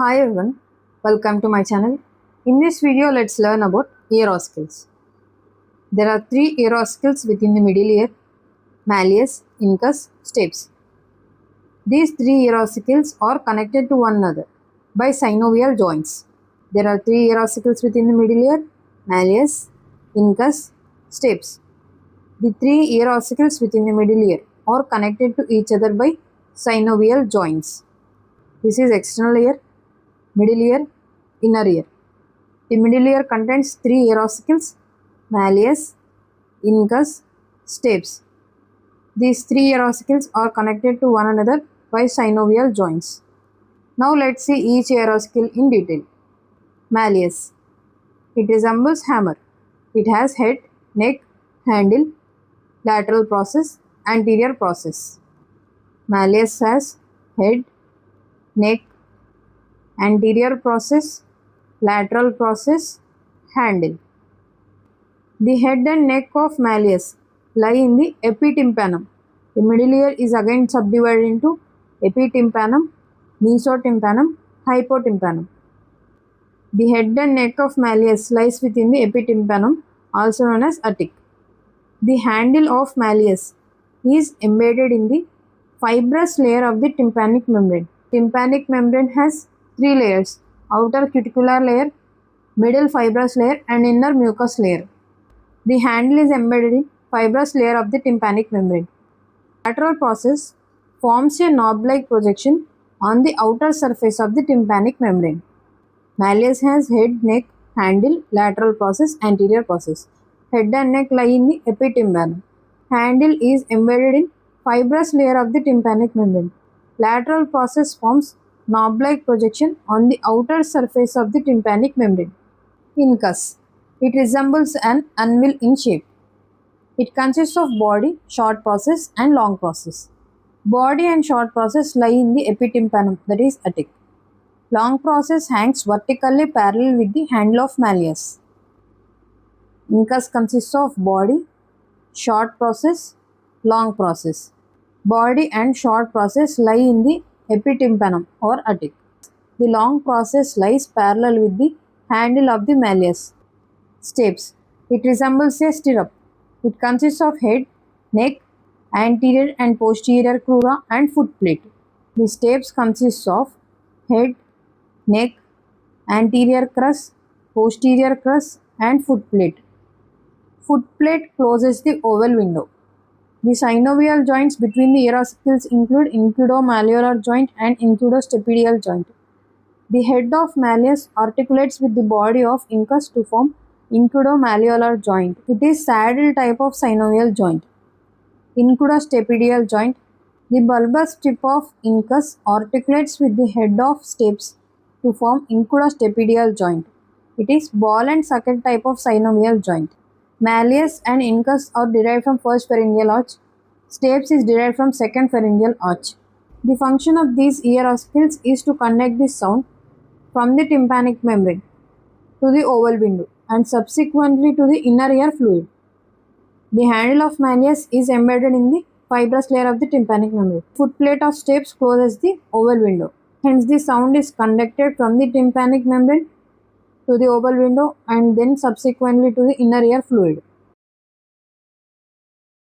Hi everyone, welcome to my channel. In this video, let's learn about ear ossicles. There are three ear ossicles within the middle ear: malleus, incus, stapes. These three ear ossicles are connected to one another by synovial joints. There are three ear ossicles within the middle ear: malleus, incus, stapes. The three ear ossicles within the middle ear are connected to each other by synovial joints. This is external ear, middle ear, inner ear. The middle ear contains three ear ossicles: malleus, incus, stapes. These three ear ossicles are connected to one another by synovial joints. Now let's see each ear ossicle in detail. Malleus. It resembles hammer. It has head, neck, handle, lateral process, anterior process. Malleus has head, neck, anterior process, lateral process, handle. The head and neck of malleus lie in the epitympanum. The middle ear is again subdivided into epitympanum, mesotympanum, hypotympanum. The head and neck of malleus lies within the epitympanum, also known as attic. The handle of malleus is embedded in the fibrous layer of the tympanic membrane. Tympanic membrane has three layers: outer cuticular layer, middle fibrous layer, and inner mucous layer. The handle is embedded in fibrous layer of the tympanic membrane. Lateral process forms a knob-like projection on the outer surface of the tympanic membrane. Malleus has head, neck, handle, lateral process, anterior process. Head and neck lie in the epitympanum. Handle is embedded in fibrous layer of the tympanic membrane. Lateral process forms knob-like projection on the outer surface of the tympanic membrane. Incus. It resembles an anvil in shape. It consists of body, short process, and long process. Body and short process lie in the epitympanum, that is attic. Long process hangs vertically parallel with the handle of malleus. Incus consists of body, short process, long process. Body and short process lie in the epitympanum or attic. The long process lies parallel with the handle of the malleus. Stapes. It resembles a stirrup. It consists of head, neck, anterior and posterior crura, and foot plate. The stapes consists of head, neck, anterior crus, posterior crus, and foot plate. Foot plate closes the oval window. The synovial joints between the ear ossicles include incudo-malleolar joint and incudo-stapedial joint. The head of malleus articulates with the body of incus to form incudo-malleolar joint. It is saddle type of synovial joint. Incudo-stapedial joint. The bulbous tip of incus articulates with the head of stapes to form incudo-stapedial joint. It is ball and socket type of synovial joint. Malleus and incus are derived from first pharyngeal arch. Stapes is derived from second pharyngeal arch. The function of these ear ossicles is to conduct the sound from the tympanic membrane to the oval window and subsequently to the inner ear fluid. The handle of malleus is embedded in the fibrous layer of the tympanic membrane. Footplate of stapes closes the oval window. Hence, the sound is conducted from the tympanic membrane to the oval window and then subsequently to the inner ear fluid.